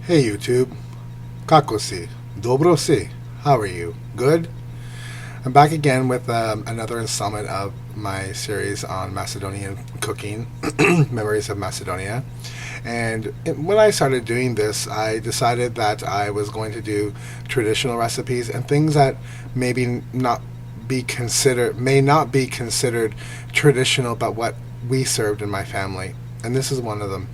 Hey YouTube, kako si, dobro si, how are you? Good? I'm back again with another installment of my series on Macedonian cooking, Memories of Macedonia. And when I started doing this, I decided that I was going to do traditional recipes and things that maybe not may not be considered traditional, but what we served in my family. And this is one of them.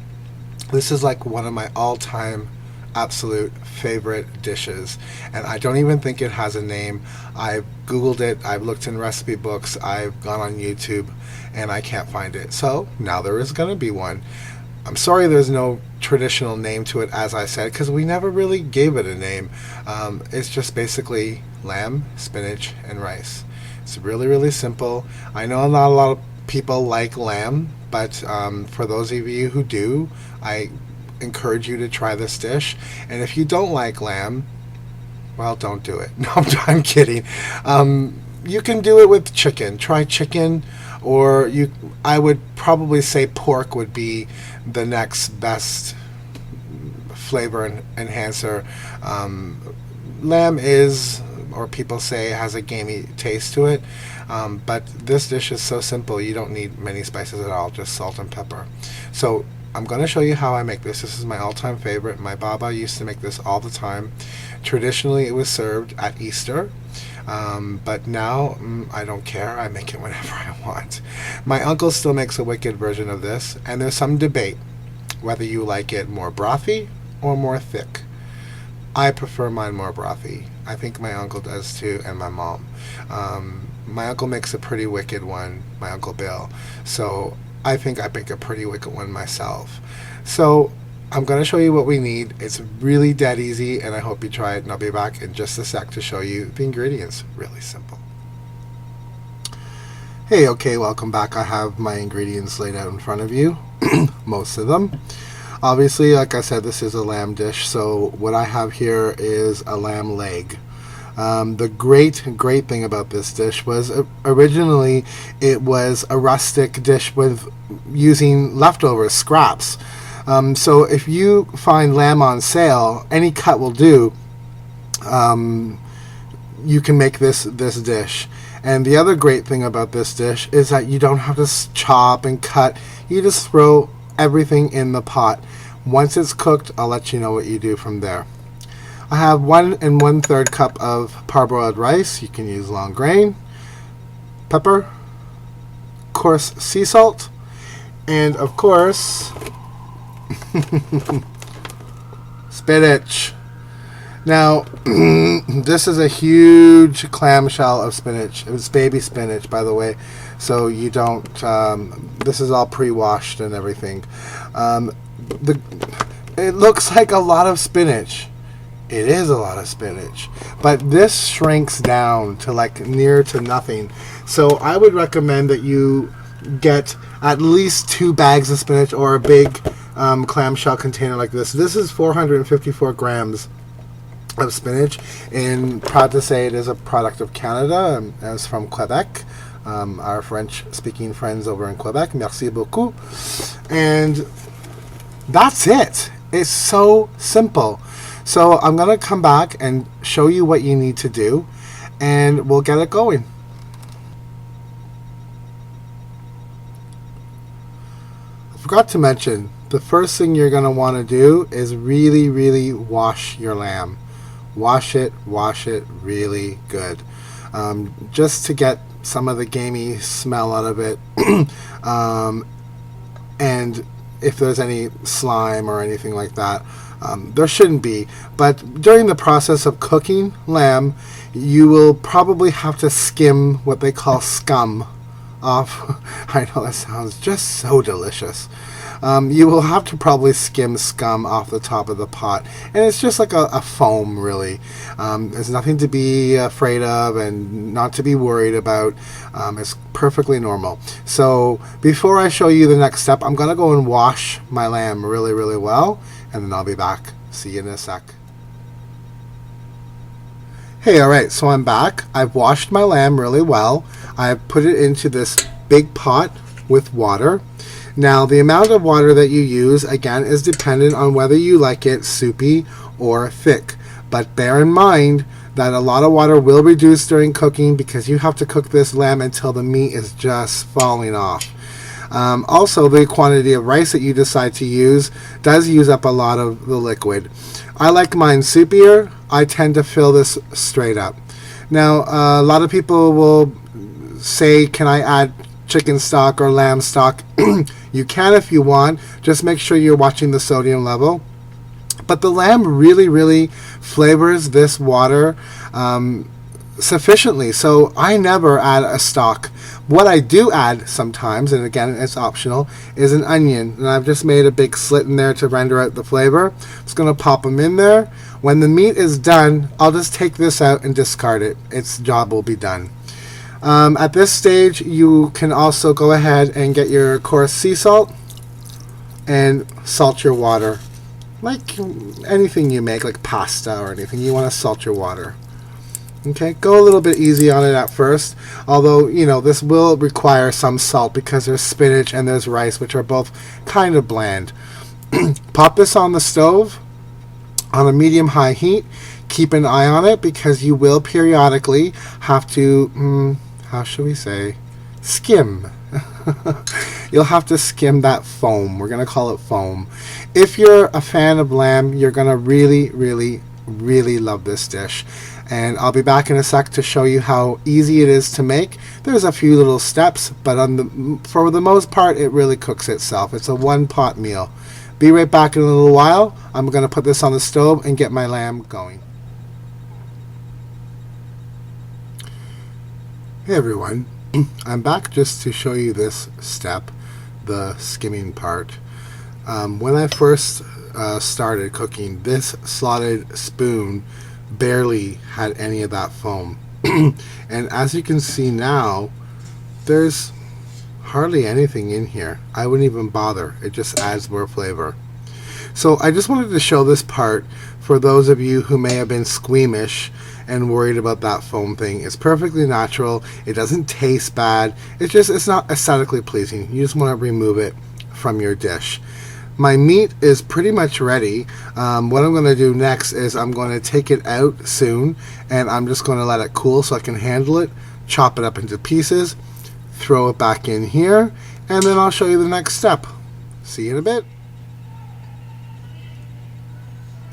This is like one of my all-time absolute favorite dishes, and I don't even think it has a name. I've Googled it, I've looked in recipe books, I've gone on YouTube, and I can't find it. So now there is going to be one. I'm sorry there's no traditional name to it, as I said, because we never really gave it a name. It's just basically lamb, spinach, and rice. It's really, really simple. I know not a lot of people like lamb, but for those of you who do, I encourage you to try this dish. And if you don't like lamb, well, don't do it. No, I'm kidding. You can do it with chicken. Try chicken, or I would probably say pork would be the next best flavor enhancer. Lamb is, or people say, has a gamey taste to it. But this dish is so simple, you don't need many spices at all, just salt and pepper. So I'm going to show you how I make this. This is my all-time favorite. My baba used to make this all the time. Traditionally, it was served at Easter, but now I don't care. I make it whenever I want. My uncle still makes a wicked version of this, and there's some debate whether you like it more brothy or more thick. I prefer mine more brothy. I think my uncle does too, and my mom. My uncle makes a pretty wicked one, my Uncle Bill. So I think I make a pretty wicked one myself. So I'm going to show you what we need. It's really dead easy, and I hope you try it, and I'll be back in just a sec to show you the ingredients. Really simple. Hey, okay, welcome back. I have my ingredients laid out in front of you, most of them. Obviously, like I said, this is a lamb dish, so what I have here is a lamb leg. The great thing about this dish was originally it was a rustic dish with using leftovers, scraps. So if you find lamb on sale, any cut will do. You can make this dish. And the other great thing about this dish is that you don't have to chop and cut. You just throw everything in the pot. Once it's cooked, I'll let you know what you do from there. I have 1 1/3 cup of parboiled rice. You can use long grain, pepper, coarse sea salt, and of course spinach. Now this is a huge clamshell of spinach. It was baby spinach, by the way, so you don't this is all pre-washed and everything. It looks like a lot of spinach. It is a lot of spinach, but this shrinks down to like near to nothing. So I would recommend that you get at least 2 bags of spinach, or a big clamshell container like this. This is 454 grams of spinach, and proud to say it is a product of Canada. It's from Quebec. Our French-speaking friends over in Quebec. Merci beaucoup. And that's it. It's so simple. So I'm going to come back and show you what you need to do, and we'll get it going. I forgot to mention, the first thing you're going to want to do is really wash your lamb. Wash it really good. Just to get some of the gamey smell out of it. And if there's any slime or anything like that, there shouldn't be. But during the process of cooking lamb, you will probably have to skim what they call scum off. I know that sounds just so delicious. You will have to probably skim scum off the top of the pot, and it's just like a foam, really. There's nothing to be afraid of and not to be worried about. It's perfectly normal. So before I show you the next step, I'm going to go and wash my lamb really well, and then I'll be back. See you in a sec. Hey, alright, so I'm back. I've washed my lamb really well. I've put it into this big pot with water. Now, the amount of water that you use, again, is dependent on whether you like it soupy or thick. But bear in mind that a lot of water will reduce during cooking because you have to cook this lamb until the meat is just falling off. Also, the quantity of rice that you decide to use does use up a lot of the liquid. I like mine soupier. I tend to fill this straight up. Now, a lot of people will say, can I add chicken stock or lamb stock? You can if you want. Just make sure you're watching the sodium level. But the lamb really, really flavors this water sufficiently. So I never add a stock. What I do add sometimes, and again it's optional, is an onion. And I've just made a big slit in there to render out the flavor. Just going to pop them in there. When the meat is done, I'll just take this out and discard it. Its job will be done. At this stage, you can also go ahead and get your coarse sea salt and salt your water. Like anything you make, like pasta or anything, you want to salt your water. Okay, go a little bit easy on it at first, although, you know, this will require some salt because there's spinach and there's rice, which are both kind of bland. Pop this on the stove on a medium-high heat. Keep an eye on it because you will periodically have to, how should we say, skim. You'll have to skim that foam. We're going to call it foam. If you're a fan of lamb, you're going to really, really, really love this dish. And I'll be back in a sec to show you how easy it is to make. There's a few little steps, but for the most part, it really cooks itself. It's a one-pot meal. Be right back in a little while. I'm going to put this on the stove and get my lamb going. Hey everyone, I'm back just to show you this step, the skimming part. When I first started cooking, this slotted spoon barely had any of that foam. And as you can see now, there's hardly anything in here. I wouldn't even bother. It just adds more flavor. So I just wanted to show this part for those of you who may have been squeamish and worried about that foam thing. It's perfectly natural. It doesn't taste bad. It's not aesthetically pleasing. You just want to remove it from your dish. My meat is pretty much ready. What I'm going to do next is I'm going to take it out soon, and I'm just going to let it cool so I can handle it, chop it up into pieces, throw it back in here, and then I'll show you the next step. See you in a bit.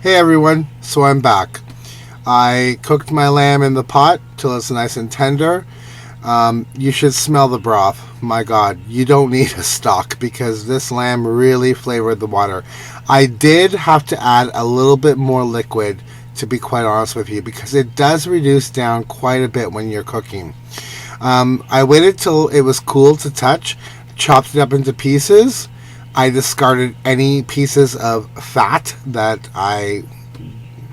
Hey everyone, so I'm back. I cooked my lamb in the pot till it's nice and tender. You should smell the broth. My God, you don't need a stock because this lamb really flavored the water. I did have to add a little bit more liquid, to be quite honest with you, because it does reduce down quite a bit when you're cooking. I waited till it was cool to touch, chopped it up into pieces. I discarded any pieces of fat that I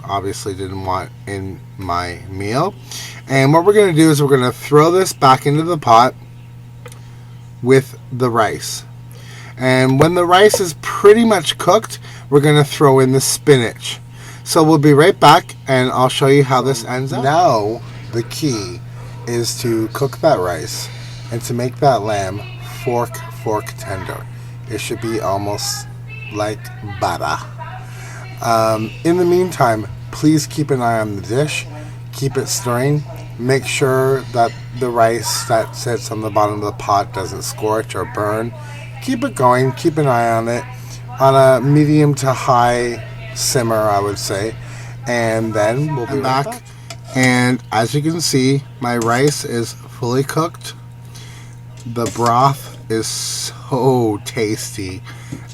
obviously didn't want in my meal. And what we're going to do is we're going to throw this back into the pot with the rice. And when the rice is pretty much cooked, we're going to throw in the spinach. So we'll be right back and I'll show you how this ends up. Now the key is to cook that rice and to make that lamb fork tender. It should be almost like butter. In the meantime, please keep an eye on the dish. Keep it stirring. Make sure that the rice that sits on the bottom of the pot doesn't scorch or burn. Keep it going. Keep an eye on it on a medium to high simmer, I would say. And then we'll be back. And as you can see, my rice is fully cooked. The broth is so tasty.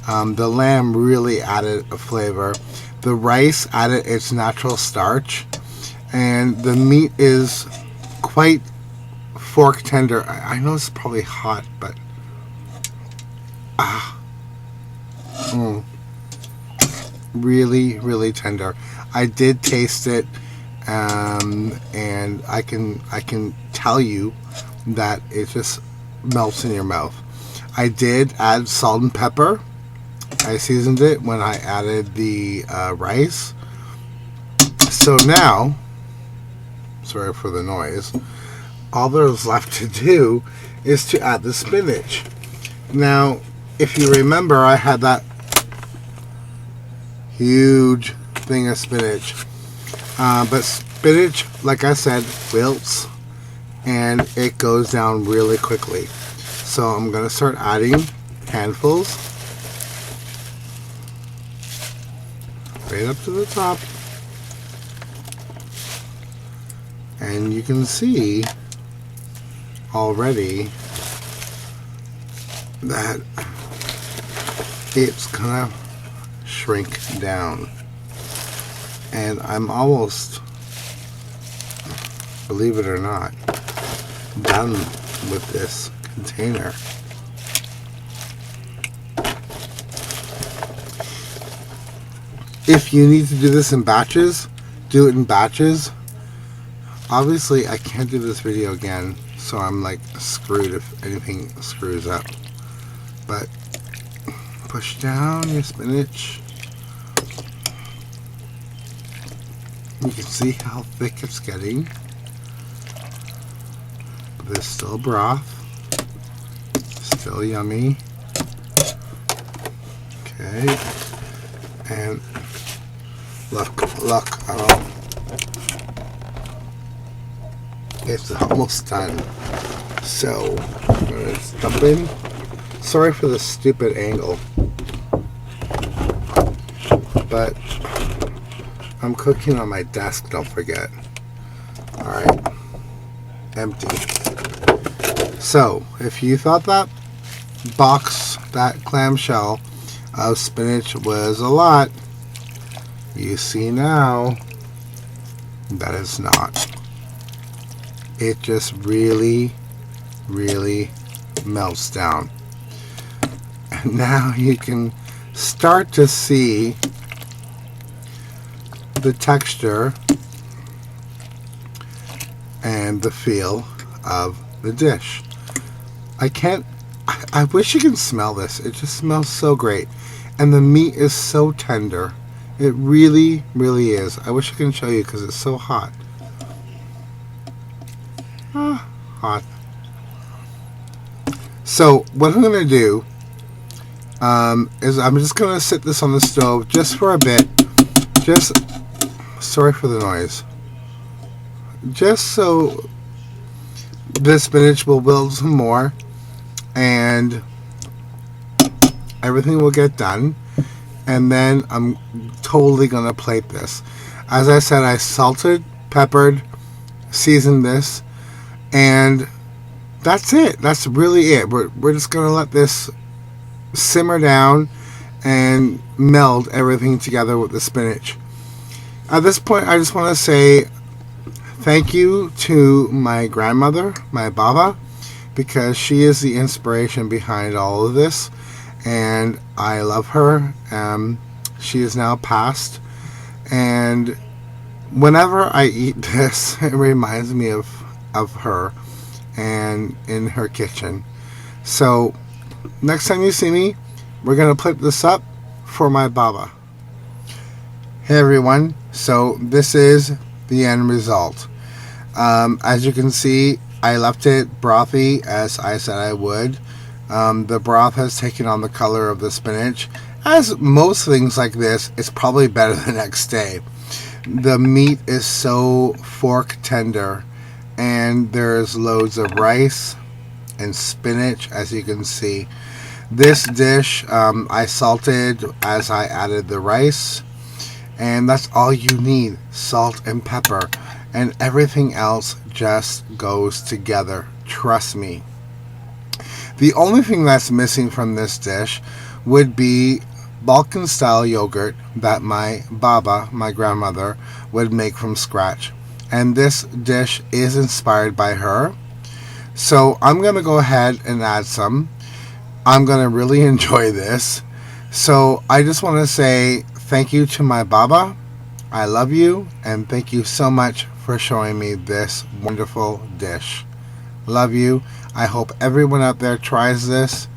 The lamb really added a flavor. The rice added its natural starch, and the meat is quite fork tender. I know it's probably hot, but really, really tender. I did taste it, and I can tell you that it just melts in your mouth. I did add salt and pepper. I seasoned it when I added the rice. So now, sorry for the noise, all there's left to do is to add the spinach. Now, if you remember, I had that huge thing of spinach. But spinach, like I said, wilts and it goes down really quickly. So I'm going to start adding handfuls right up to the top. And you can see already that it's gonna shrink down, and I'm almost, believe it or not, done with this container. If you need to do this in batches, do it in batches. Obviously I can't do this video again, so I'm like screwed if anything screws up. But push down your spinach. You can see how thick it's getting. But there's still broth. Still yummy. Okay. And look. It's almost done. So I'm gonna dump in. Sorry for the stupid angle, but I'm cooking on my desk, don't forget. Alright, empty. So if you thought that box, that clamshell of spinach was a lot, you see now that it's not. It just really melts down. And now you can start to see the texture and the feel of the dish. I wish you can smell this. It just smells so great. And the meat is so tender. It really is. I wish I can show you because it's so hot. Hot. So what I'm going to do is I'm just going to sit this on the stove just for a bit. Sorry for the noise. Just so the spinach will build some more and everything will get done. And then I'm totally going to plate this. As I said, I salted, peppered, seasoned this. And that's it. That's really it. We're just going to let this simmer down and meld everything together with the spinach. At this point, I just want to say thank you to my grandmother, my Baba, because she is the inspiration behind all of this. And I love her. She is now passed. And whenever I eat this, it reminds me of her and in her kitchen. So next time you see me, we're going to plate this up for my Baba. Hey everyone, so this is the end result. As you can see, I left it brothy as I said I would. The broth has taken on the color of the spinach. As most things like this, it's probably better the next day. The meat is so fork tender, and there's loads of rice and spinach, as you can see. This dish I salted as I added the rice, and that's all you need, salt and pepper, and everything else just goes together, trust me. The only thing that's missing from this dish would be Balkan style yogurt that my Baba, my grandmother, would make from scratch. And this dish is inspired by her. So I'm going to go ahead and add some. I'm going to really enjoy this. So I just want to say thank you to my Baba. I love you, and thank you so much for showing me this wonderful dish. Love you. I hope everyone out there tries this,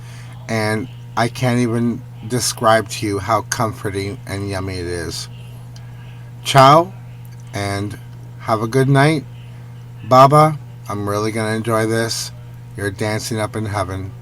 and I can't even describe to you how comforting and yummy it is. Ciao, and have a good night. Baba, I'm really going to enjoy this. You're dancing up in heaven.